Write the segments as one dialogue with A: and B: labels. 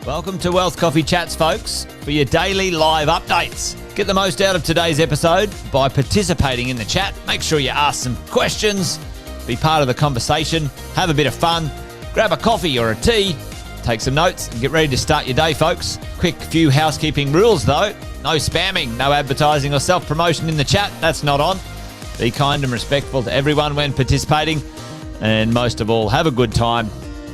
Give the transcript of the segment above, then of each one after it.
A: Welcome to Wealth Coffee Chats, folks, for your daily live updates. Get the most out of today's episode by participating in the chat. Make sure you ask some questions, be part of the conversation, have a bit of fun, grab a coffee or a tea, take some notes, and get ready to start your day, folks. Quick few housekeeping rules, though. No spamming, no advertising or self-promotion in the chat. That's not on. Be kind and respectful to everyone when participating. And most of all, have a good time.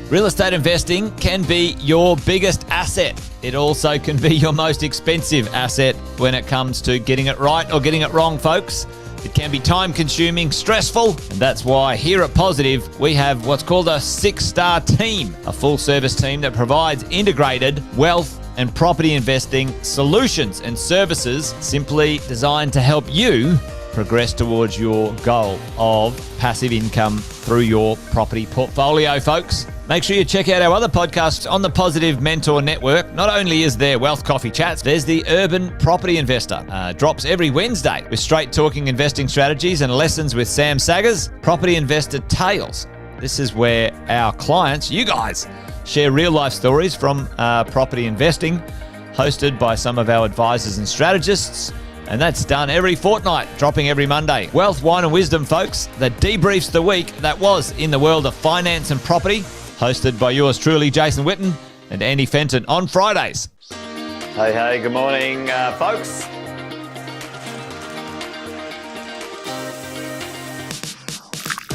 A: Real estate investing can be your biggest asset. It also can be your most expensive asset when it comes to getting it right or getting it wrong, folks. It can be time-consuming, stressful, and that's why here at Positive, we have what's called a 6-star team, a full-service team that provides integrated wealth and property investing solutions and services simply designed to help you progress towards your goal of passive income through your property portfolio, folks. Make sure you check out our other podcasts on the Positive Mentor Network. Not only is there Wealth Coffee Chats, there's the Urban Property Investor. Drops every Wednesday with straight talking investing strategies and lessons with Sam Saggers. Property Investor Tales. This is where our clients, you guys, share real life stories from property investing, hosted by some of our advisors and strategists. And that's done every fortnight, dropping every Monday. Wealth, Wine and Wisdom, folks, that debriefs the week that was in the world of finance and property, hosted by yours truly, Jason Witten and Andy Fenton on Fridays. Hey, good morning, folks.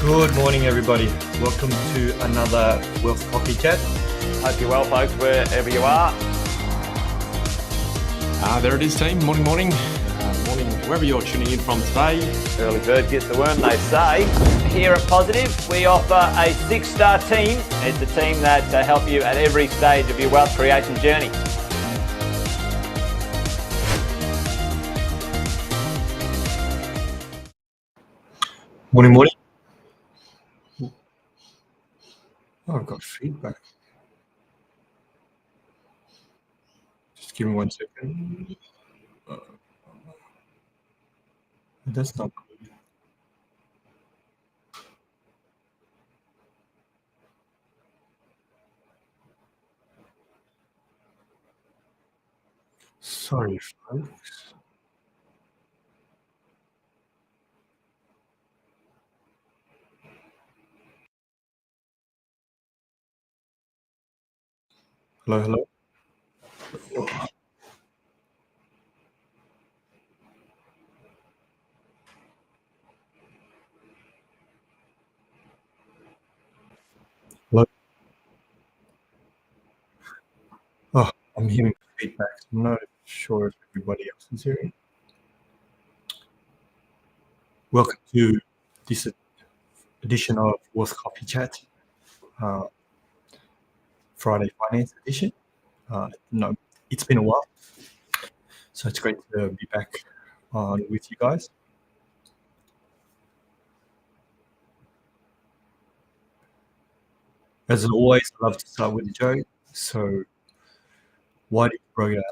B: Good morning, everybody. Welcome to another Wealth Coffee Chat.
A: Hope you're well, folks, wherever you are.
C: There it is, team. Morning. Morning, wherever you're tuning in from today.
A: Early bird gets the worm, they say. Here at Positive, we offer a 6-star team. It's a team that help you at every stage of your wealth creation journey.
B: Morning. Oh, I've got feedback. Just give me 1 second. That's not good. Sorry, folks. Hello. Hello. Oh, I'm hearing feedback. I'm not sure if everybody else is hearing. Welcome to this edition of Wealth Coffee Chat, Friday Finance Edition. No, it's been a while, so it's great to be back on with you guys. As always, I love to start with a joke. So, why did Brogan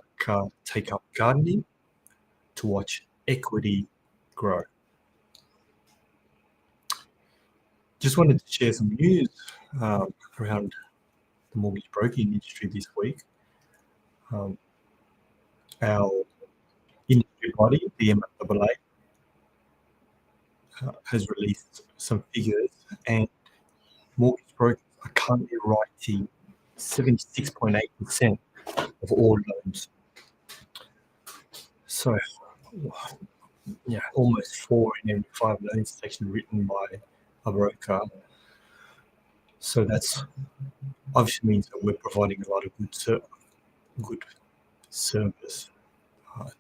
B: take up gardening? To watch equity grow. Just wanted to share some news around the mortgage broking industry this week. Our industry body, the MFAA, has released some figures, and mortgage brokers are currently writing 76.8% of all loans. So, yeah, almost 4 in every 5 loans is actually written by a broker. So that's obviously means that we're providing a lot of good service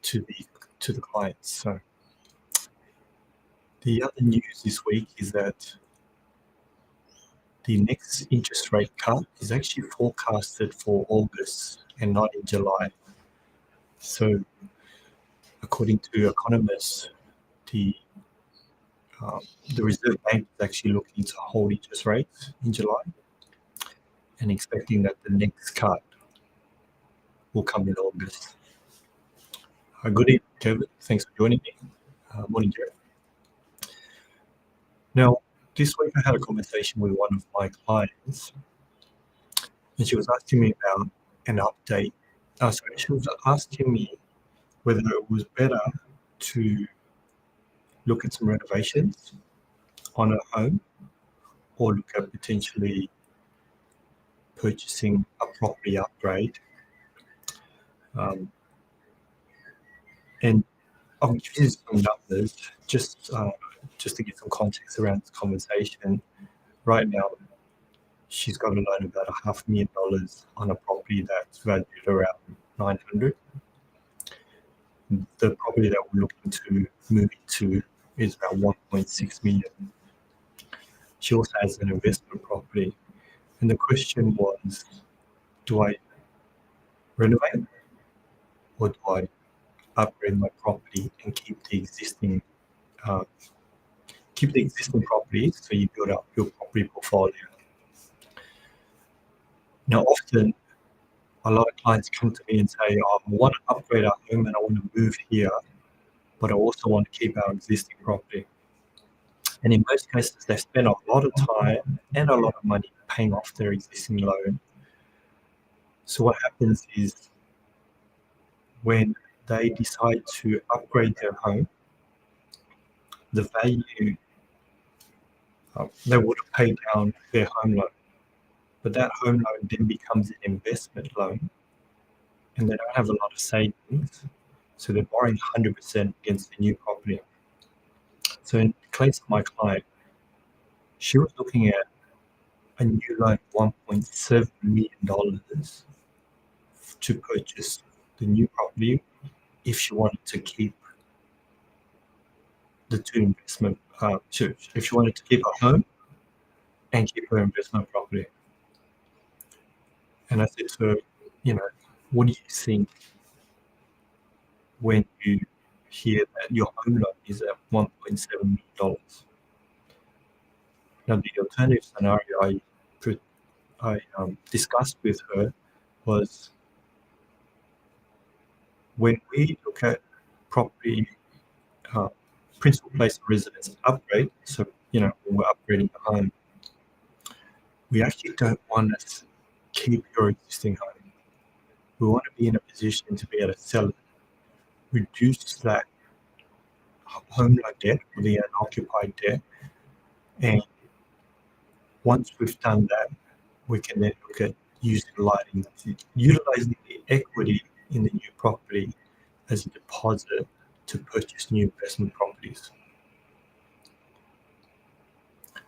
B: to the clients. So the other news this week is that the next interest rate cut is actually forecasted for August and not in July. So according to economists, the Reserve Bank is actually looking to hold interest rates in July and expecting that the next cut will come in August. Good evening, Kevin. Thanks for joining me. Morning, Jeff. Now, this week I had a conversation with one of my clients, and she was asking me about an update. Sorry, she was asking me whether it was better to look at some renovations on her home or look at potentially purchasing a property upgrade. And I'll give you some numbers just to get some context around this conversation. Right now, she's got a loan of about $500,000 on a property that's valued around 900. The property that we're looking to move into is about 1.6 million. She also has an investment property. And the question was, do I renovate or do I upgrade my property and keep the existing properties so you build up your property portfolio? Now, often a lot of clients come to me and say, I want to upgrade our home and I want to move here, but I also want to keep our existing property. And in most cases, they spend a lot of time and a lot of money paying off their existing loan. So what happens is when they decide to upgrade their home, the value, they would have paid down their home loan, but that home loan then becomes an investment loan and they don't have a lot of savings. So they're borrowing 100% against the new property. So in the case of my client, she was looking at a new loan of $1.7 million to purchase the new property if she wanted to keep the two investment, if she wanted to keep her home and keep her investment property. And I said to her, what do you think when you hear that your home loan is at $1.7 million? Now, the alternative scenario I discussed with her was when we look at property, principal place of residence upgrade, so, when we're upgrading the home, we actually don't want to keep your existing home. We want to be in a position to be able to sell it, reduce that home loan debt or the unoccupied debt, and once we've done that, we can then look at utilizing the equity in the new property as a deposit to purchase new investment properties.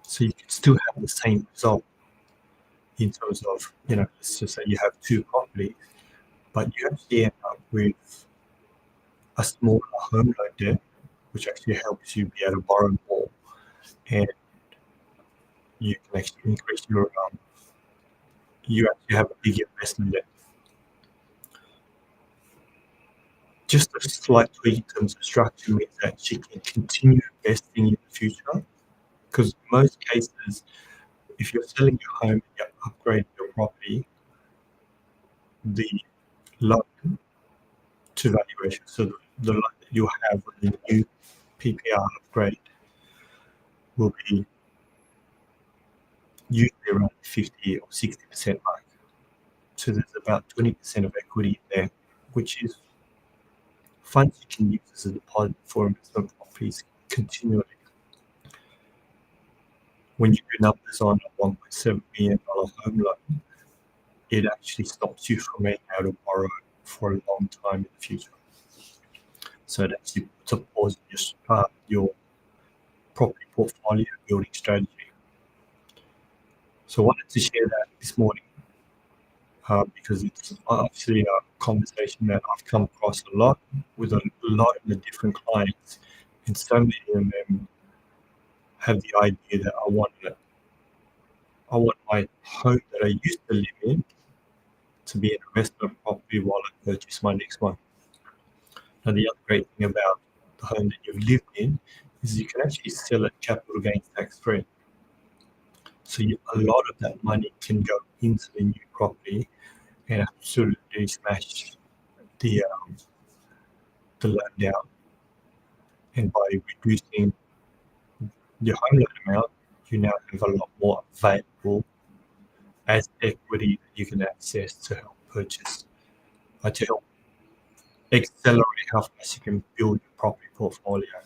B: So you can still have the same result in terms of, let's just say you have two properties, but you actually end up with a smaller home loan debt, which actually helps you be able to borrow more, and you can actually increase your, you actually have a bigger investment debt. Just a slight tweak in terms of structure means that she can continue investing in the future, because in most cases, if you're selling your home and you're upgrading your property, the loan to valuation, so the loan that you have with the new PPR upgrade will be usually around 50 or 60% mark. So there's about 20% of equity there, which is funds you can use as a deposit for investment properties continually. When you do numbers on a $1.7 million home loan, it actually stops you from being able to borrow for a long time in the future. So it actually puts a pause in your property portfolio building strategy. So I wanted to share that this morning because it's actually a conversation that I've come across a lot with a lot of the different clients, and so many of them have the idea that I want my home that I used to live in to be an investment property while I purchase my next one. Now, the other great thing about the home that you've lived in is you can actually sell it capital gains tax free. So a lot of that money can go into the new property and absolutely smash the loan down. And by reducing your home loan amount, you now have a lot more available as equity that you can access to help purchase to help accelerate how fast you can build your property portfolio.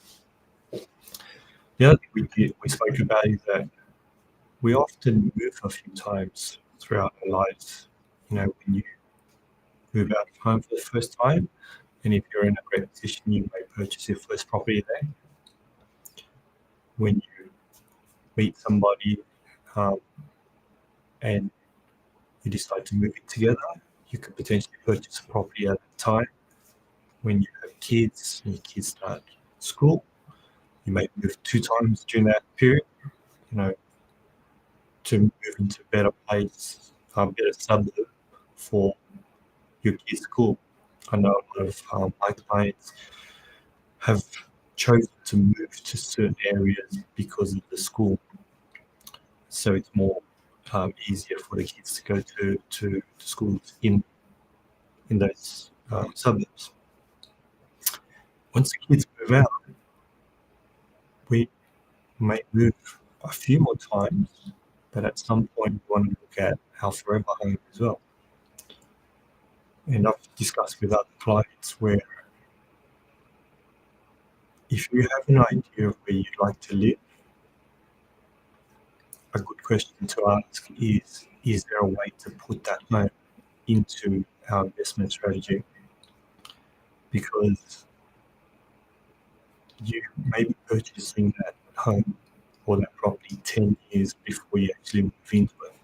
B: The other thing we spoke about is that we often move a few times throughout our lives. When you move out of home for the first time, and if you're in a great position, you may purchase your first property there. When you meet somebody and you decide to move it together, you could potentially purchase a property at a time. When you have kids and your kids start school, you may move 2 times during that period, to move into a better place, a better suburb for your kids' school. I know a lot of my clients have chosen to move to certain areas because of the school. So it's more easier for the kids to go to schools in those suburbs. Once the kids move out, we may move a few more times, but at some point we want to look at our forever home as well. And I've discussed with other clients where if you have an idea of where you'd like to live, a good question to ask is there a way to put that home into our investment strategy? Because you may be purchasing that home or that property 10 years before you actually move into it.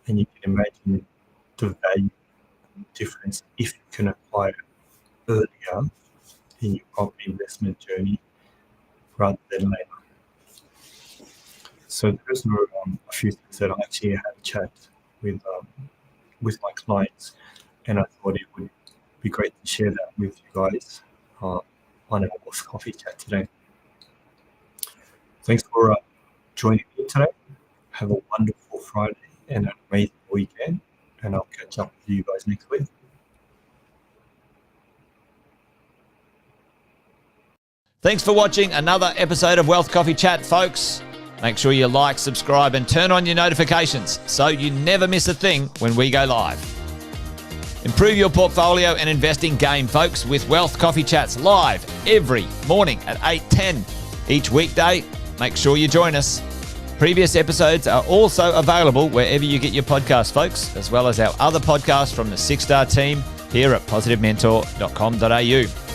B: And you can imagine the value difference if you can acquire earlier in your property investment journey rather than later. So there's a few things that I actually had a chat with my clients, and I thought it would be great to share that with you guys on our coffee chat today. Thanks for joining me today. Have a wonderful Friday and an amazing weekend, and I'll catch up with you guys next week.
A: Thanks for watching another episode of Wealth Coffee Chat, folks. Make sure you like, subscribe, and turn on your notifications so you never miss a thing when we go live. Improve your portfolio and investing game, folks, with Wealth Coffee Chats live every morning at 8:10 each weekday. Make sure you join us. Previous episodes are also available wherever you get your podcasts, folks, as well as our other podcasts from the 6-Star team here at positivementor.com.au.